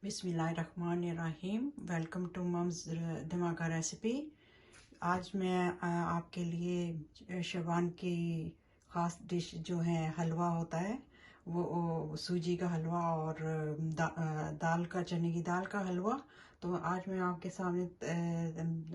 बिस्मिल्लाहिर्रहमानिर्रहीम। Welcome to mums धमाका recipe. आज मैं आपके लिए शबान की ख़ास डिश जो है हलवा होता है, वो सूजी का हलवा और दाल का, चने की दाल का हलवा। तो आज मैं आपके सामने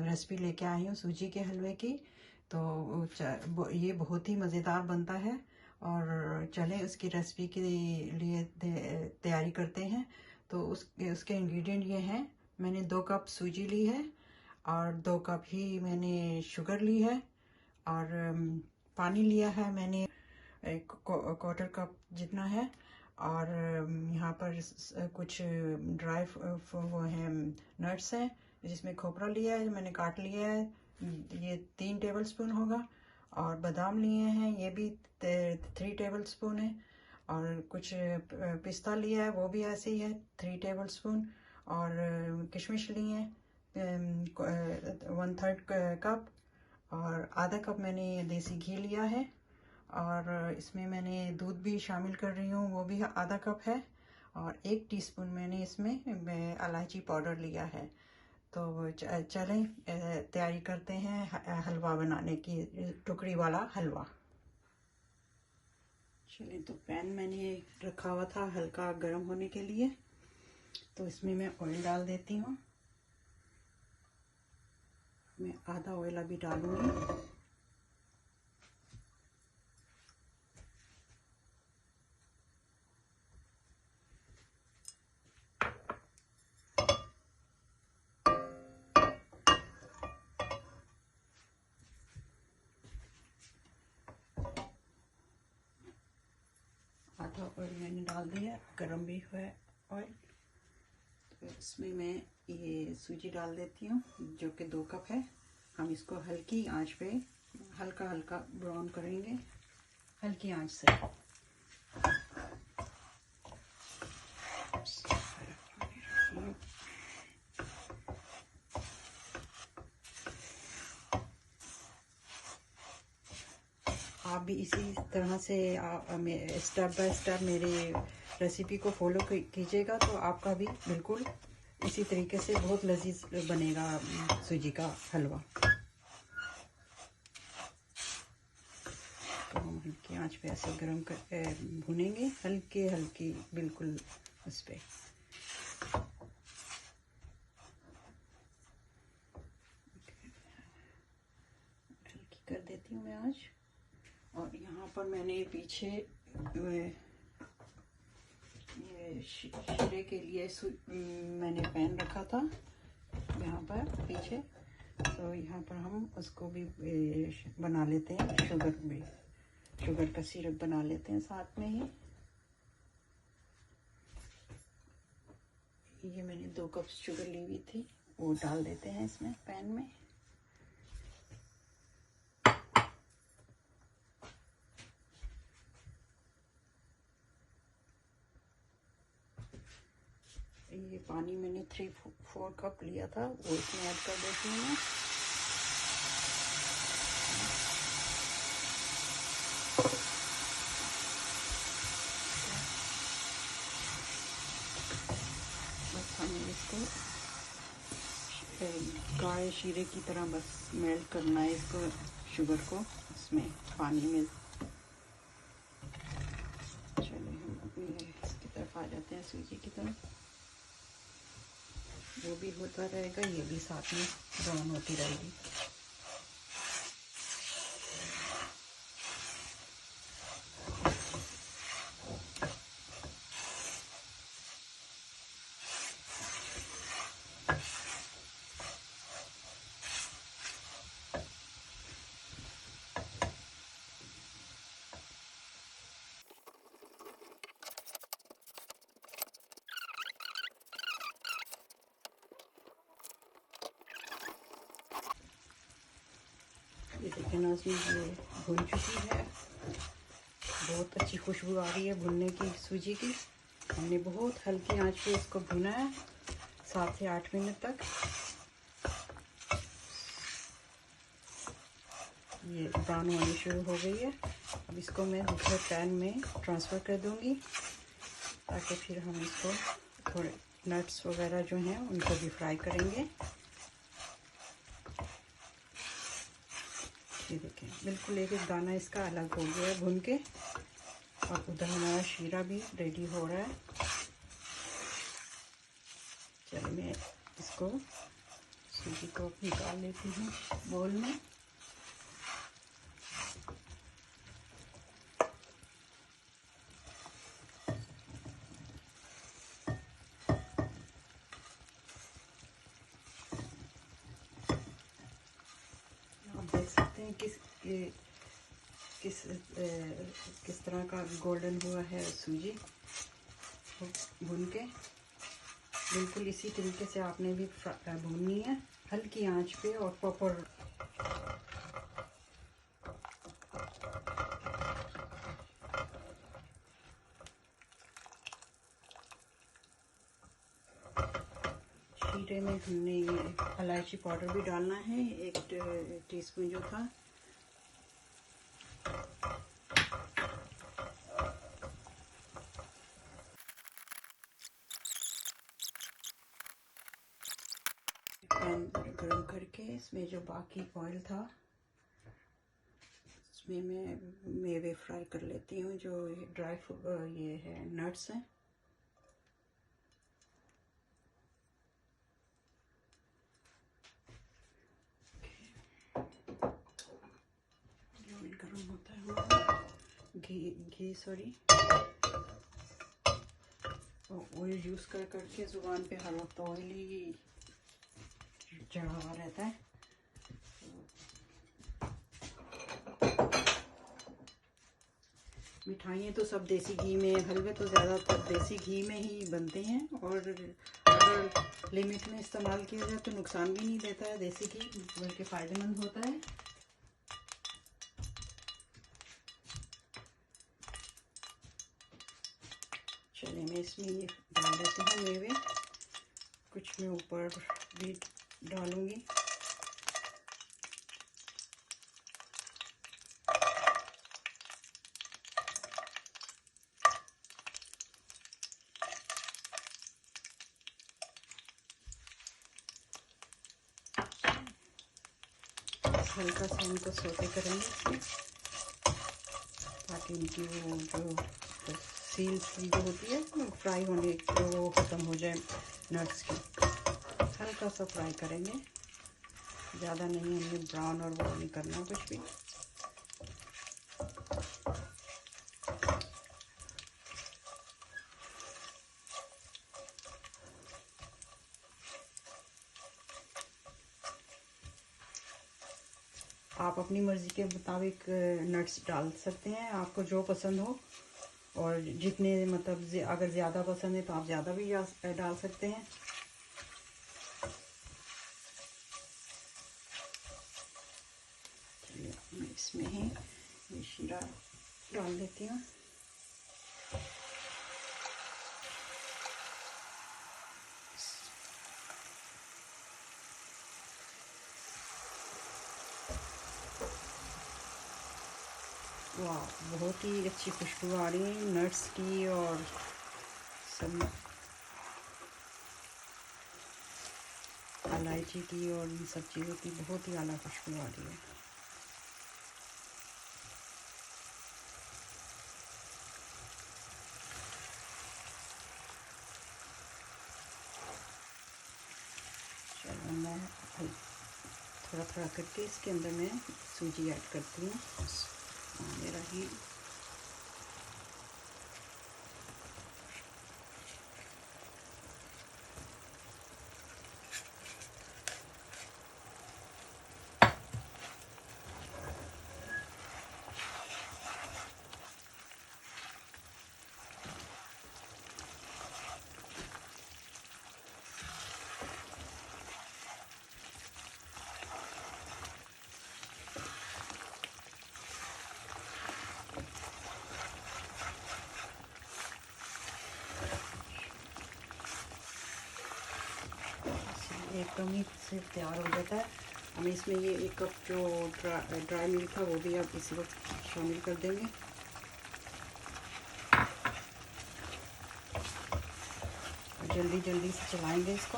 रेसिपी लेके आई हूँ सूजी के हलवे की। तो ये बहुत ही मज़ेदार बनता है और चलें उसकी रेसिपी के लिए तैयारी करते हैं। तो उसके इंग्रेडिएंट ये हैं। मैंने 2 कप सूजी ली है और 2 कप ही मैंने शुगर ली है और पानी लिया है मैंने 1/4 कप जितना है। और यहाँ पर कुछ ड्राई वो है नट्स हैं, जिसमें खोपरा लिया है, मैंने काट लिया है, ये 3 टेबलस्पून होगा। और बादाम लिए हैं, ये भी 3 टेबलस्पून है। और कुछ पिस्ता लिया है, वो भी ऐसे ही है 3 टेबलस्पून। और किशमिश लिए हैं 1/3 कप। और आधा कप मैंने देसी घी लिया है। और इसमें मैंने दूध भी शामिल कर रही हूँ, वो भी आधा कप है। और 1 टीस्पून मैंने इसमें इलायची पाउडर लिया है। तो चलें तैयारी करते हैं हलवा बनाने की, टुकड़ी वाला हलवा। चलिए, तो पैन मैंने रखा हुआ था हल्का गर्म होने के लिए, तो इसमें मैं ऑयल डाल देती हूँ। मैं आधा ऑयल अभी डालूंगी। आधा ऑयल मैंने डाल दिया, गरम भी हुआ है ऑयल। तो इसमें मैं ये सूजी डाल देती हूँ, जो कि 2 कप है। हम इसको हल्की आंच पे हल्का हल्का ब्राउन करेंगे, हल्की आंच से। आप भी इसी तरह से स्टेप बाय स्टेप मेरे रेसिपी को फॉलो कीजिएगा, तो आपका भी बिल्कुल इसी तरीके से बहुत लजीज बनेगा सूजी का हलवा। तो हम हल्की आंच पे ऐसे गरम कर भुनेंगे, हल्की हल्की बिल्कुल उस पर। हल्की कर देती हूँ मैं आज। और यहाँ पर मैंने पीछे ये शीरे के लिए मैंने पैन रखा था यहाँ पर पीछे। तो यहाँ पर हम उसको भी बना लेते हैं, शुगर का सिरप बना लेते हैं साथ में ही। ये मैंने 2 कप शुगर ली हुई थी, वो डाल देते हैं इसमें पैन में। ये पानी मैंने 3-4 कप लिया था, वो इसमें ऐड कर देती हूँ मैं। बस हमें इसको गाढ़े शीरे की तरह बस मेल्ट करना है इसको, शुगर को इसमें पानी में। चलिए हम अपनी इसकी तरफ आ जाते हैं, सूजी की तरफ। वो भी होता रहेगा, ये भी साथ में ब्राउन होती रहेगी। ये देखिए नाज़रीन, ये भुन चुकी है, बहुत अच्छी खुशबू आ रही है भुनने की सूजी की। हमने बहुत हल्की आंच पे इसको भुना है 7 से 8 मिनट तक। ये ब्राउन होनी शुरू हो गई है। अब इसको मैं दूसरे पैन में ट्रांसफ़र कर दूंगी, ताकि फिर हम इसको थोड़े नट्स वगैरह जो हैं उनको भी फ्राई करेंगे। ये देखें बिल्कुल एक एक दाना इसका अलग हो गया है भून के। और उधर हमारा शीरा भी रेडी हो रहा है। चलिए मैं इसको सूजी को निकाल लेती हूँ बोल में। आप देख सकते हैं किस तरह का गोल्डन हुआ है सूजी भून के। बिल्कुल इसी तरीके से आपने भी भूननी है हल्की आंच पे और प्रॉपर। शीरे में हमने इलायची पाउडर भी डालना है 1 टीस्पून जो था। पैन गरम करके इसमें जो बाकी ऑयल था इसमें मैं मेवे फ्राई कर लेती हूँ। जो ड्राई फ्रूट ये है नट्स हैं। ऑयल गरम होता है हमारा घी सॉरी ऑयल यूज़ करके ज़ुबान पे हर वक्त ऑयल ही चढ़ा हुआ रहता है। मिठाइयाँ तो सब देसी घी में, हलवे तो ज़्यादातर देसी घी में ही बनते हैं। और अगर लिमिट में इस्तेमाल किया जाए तो नुकसान भी नहीं देता है देसी घी, बल्कि फ़ायदेमंद होता है। चलिए मैं इसमें ये डाल देती हूँ मेवे। कुछ मैं ऊपर भी डालूंगी। हल्का सा इनको सोते करेंगे इसमें, ताकि इनकी वो जो सील्स जो होती है वो फ्राई होने वो ख़त्म हो जाए। नट्स की हल्का सा फ्राई करेंगे, ज़्यादा नहीं, हमें ब्राउन और वो नहीं करना कुछ भी। आप अपनी मर्ज़ी के मुताबिक नट्स डाल सकते हैं, आपको जो पसंद हो। और जितने मतलब अगर ज़्यादा पसंद है तो आप ज़्यादा भी डाल सकते हैं। चलिए मैं इसमें ही ये शीरा डाल देती हूँ। वाह, बहुत ही अच्छी खुशबू आ रही है नट्स की और सब इलायची की और इन सब चीज़ों की बहुत ही आला खुशबू आ रही है। चलो मैं थोड़ा थोड़ा करके इसके अंदर मैं सूजी ऐड करती हूँ। मेरा ही एकदम ही सिर्फ तैयार हो जाता है। हमें इसमें ये 1 कप जो ड्राई मिल्क था वो भी आप इसी वक्त शामिल कर देंगे। और जल्दी जल्दी से चलाएंगे इसको।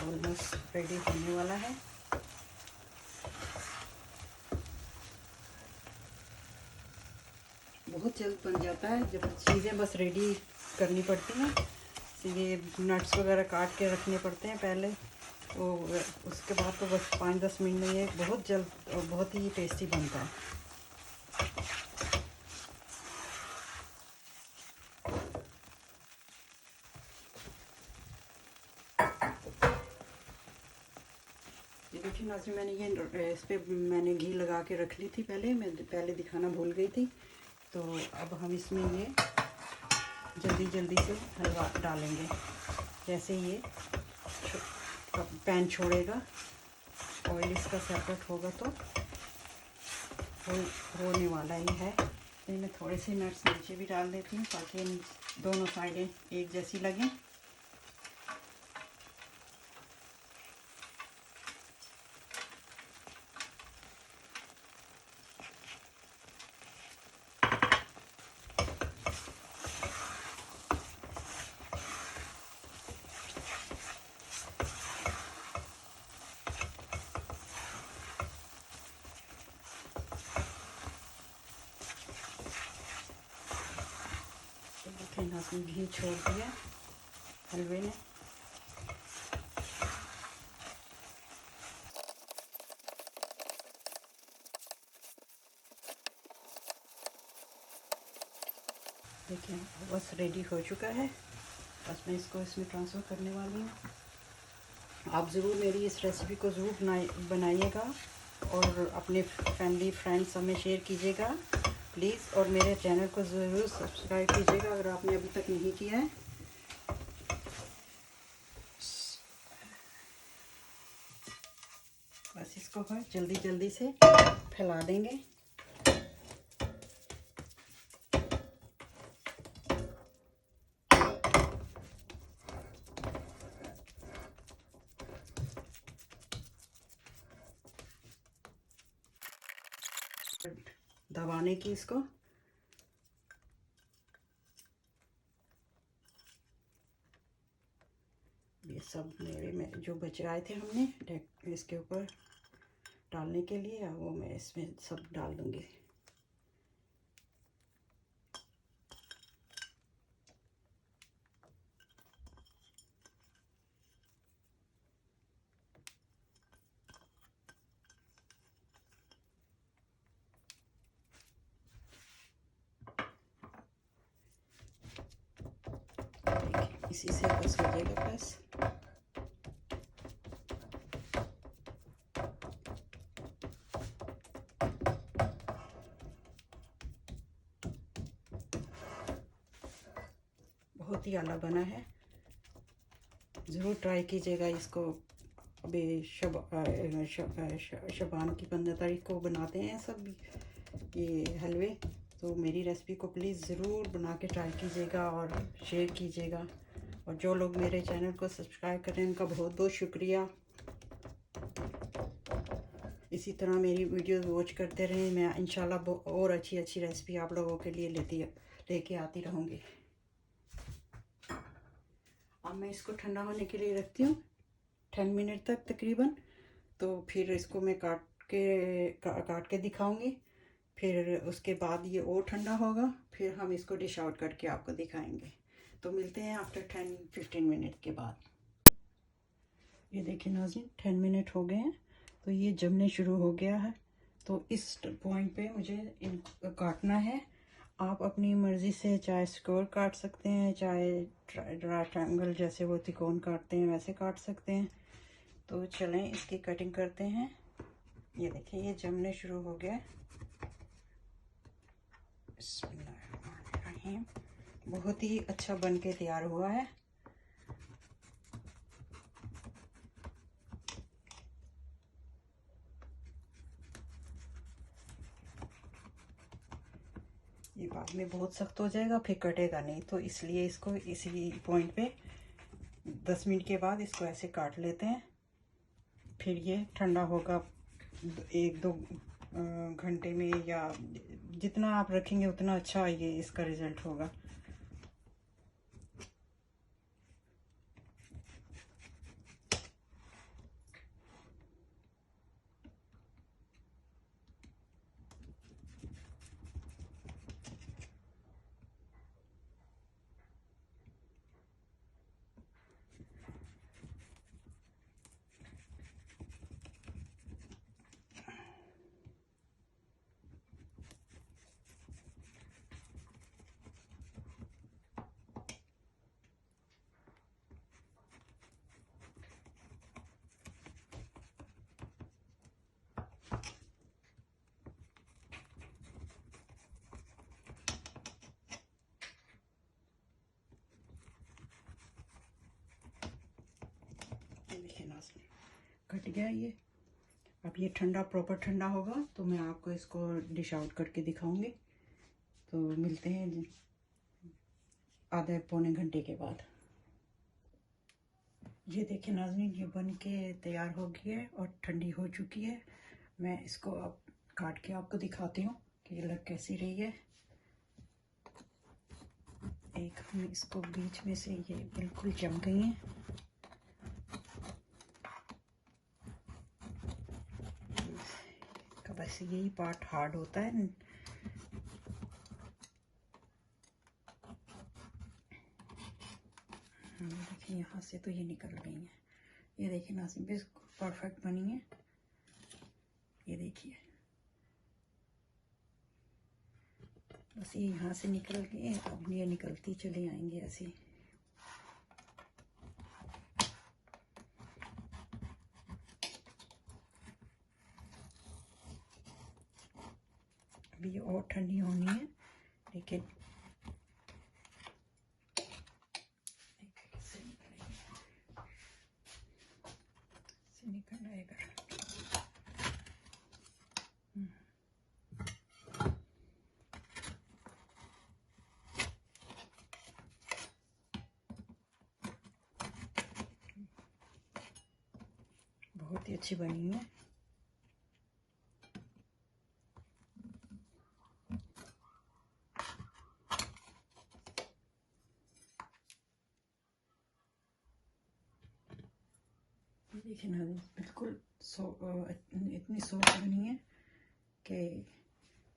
ऑलमोस्ट रेडी होने वाला है। बहुत जल्द बन जाता है जब चीज़ें बस रेडी करनी पड़ती हैं। ये नट्स वगैरह काट के रखने पड़ते हैं पहले, तो उसके बाद तो बस 5-10 मिनट में ये बहुत जल्द और बहुत ही टेस्टी बनता है। देखिए नाज़रीन, मैंने ये इस पर मैंने घी लगा के रख ली थी पहले, मैं पहले दिखाना भूल गई थी। तो अब हम इसमें ये जल्दी जल्दी से हलवा डालेंगे। जैसे ये पैन छोड़ेगा, ऑयल इसका सेपरेट होगा तो होने वाला ही है। तो मैं थोड़े से नट्स नीचे भी डाल देती हूँ ताकि दोनों साइडें एक जैसी लगें। इसमें घी छोड़ दिया हलवे ने। देखिए बस रेडी हो चुका है। बस मैं इसको इसमें ट्रांसफ़र करने वाली हूँ। आप ज़रूर मेरी इस रेसिपी को ज़रूर बनाइएगा और अपने फैमिली फ्रेंड्स में शेयर कीजिएगा प्लीज़, और मेरे चैनल को ज़रूर सब्सक्राइब कीजिएगा अगर आपने अभी तक नहीं किया है। बस इसको जल्दी जल्दी से फैला देंगे। दबाने की इसको। ये सब मेरे में जो बच आए थे हमने इसके ऊपर डालने के लिए, वो मैं इसमें सब डाल दूंगी। इसी से बस हो जाएगा बस। बहुत ही आला बना है, ज़रूर ट्राई कीजिएगा इसको। अभी शबान की 15 तारीख को बनाते हैं सब ये हलवे, तो मेरी रेसिपी को प्लीज़ ज़रूर बना के ट्राई कीजिएगा और शेयर कीजिएगा। और जो लोग मेरे चैनल को सब्सक्राइब कर रहे हैं उनका बहुत बहुत शुक्रिया। इसी तरह मेरी वीडियो वॉच करते रहें। मैं इंशाल्लाह और अच्छी अच्छी रेसिपी आप लोगों के लिए लेके आती रहूँगी। अब मैं इसको ठंडा होने के लिए रखती हूँ 10 मिनट तक तकरीबन। तो फिर इसको मैं काट के दिखाऊंगी। फिर उसके बाद ये और ठंडा होगा, फिर हम इसको डिश आउट करके आपको दिखाएंगे। तो मिलते हैं आफ्टर 10-15 मिनट के बाद। ये देखिए नाज़रीन 10 मिनट हो गए हैं, तो ये जमने शुरू हो गया है। तो इस पॉइंट पे मुझे इनको काटना है। आप अपनी मर्ज़ी से चाहे स्क्वायर काट सकते हैं, चाहे ट्रायंगल जैसे वो त्रिकोण काटते हैं वैसे काट सकते हैं। तो चलें इसकी कटिंग करते हैं। ये देखिए ये जमने शुरू हो गया। बिस्मिल्लाहिर्रहमानिर्रहीम। बहुत ही अच्छा बन के तैयार हुआ है। ये बाद में बहुत सख्त हो जाएगा, फिर कटेगा नहीं, तो इसलिए इसको इसी पॉइंट पे 10 मिनट के बाद इसको ऐसे काट लेते हैं। फिर ये ठंडा होगा 1-2 घंटे में, या जितना आप रखेंगे उतना अच्छा ये इसका रिज़ल्ट होगा। देखिए नाज़रीन, कट गया ये। अब ये ठंडा, प्रॉपर ठंडा होगा तो मैं आपको इसको डिश आउट करके दिखाऊंगी। तो मिलते हैं आधे पौने घंटे के बाद। ये देखिए नाज़रीन, ये बन के तैयार हो गई है और ठंडी हो चुकी है। मैं इसको अब काट के आपको दिखाती हूँ कि ये लग कैसी रही है। एक हम इसको बीच में से ये बिल्कुल जम गई हैं। बस यही पार्ट हार्ड होता है। देखिए यहाँ से तो ये निकल गई है। ये देखिए नाज़रीन, बिल्कुल परफेक्ट बनी है। ये देखिए, बस ये यहाँ से निकल गए, अब ये निकलती चली आएंगी ऐसे। अभी ये और ठंडी होनी है, लेकिन निकल आएगा। बहुत ही अच्छी बनी है। देखिए ना, बिल्कुल इतनी सॉफ्ट बनी है कि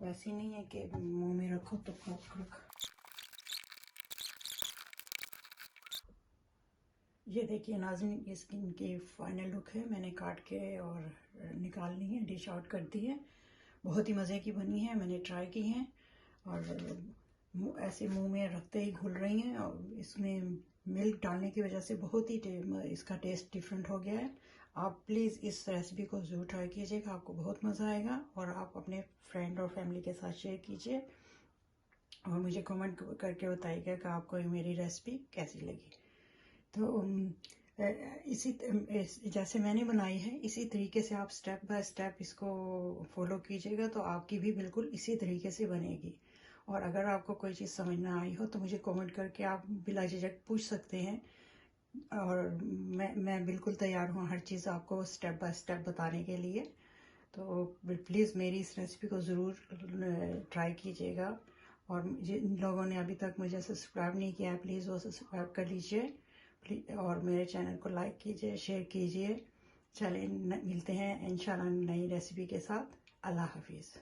वैसे नहीं है कि मुंह में रखो तो खड़क। ये देखिए नाज़रीन, ये स्किन की फाइनल लुक है। मैंने काट के और निकाल ली है, डिश आउट कर दी है। बहुत ही मज़े की बनी है, मैंने ट्राई की है और ऐसे मुंह में रखते ही घुल रही हैं। और इसमें मिल्क डालने की वजह से बहुत ही इसका टेस्ट डिफरेंट हो गया है। आप प्लीज़ इस रेसिपी को ज़रूर ट्राई कीजिएगा, आपको बहुत मज़ा आएगा। और आप अपने फ्रेंड और फैमिली के साथ शेयर कीजिए और मुझे कमेंट करके बताइएगा कि आपको मेरी रेसिपी कैसी लगी। तो इसी जैसे मैंने बनाई है, इसी तरीके से आप स्टेप बाय स्टेप इसको फॉलो कीजिएगा तो आपकी भी बिल्कुल इसी तरीके से बनेगी। और अगर आपको कोई चीज़ समझ ना आई हो तो मुझे कमेंट करके आप बिला झिझक पूछ सकते हैं। और मैं बिल्कुल तैयार हूँ हर चीज़ आपको स्टेप बाय स्टेप बताने के लिए। तो प्लीज़ मेरी इस रेसिपी को ज़रूर ट्राई कीजिएगा। और जिन लोगों ने अभी तक मुझे सब्सक्राइब नहीं किया है, प्लीज़ वो सब्सक्राइब कर लीजिए और मेरे चैनल को लाइक कीजिए, शेयर कीजिए। चलिए मिलते हैं इंशाल्लाह नई रेसिपी के साथ। अल्लाह हाफिज़।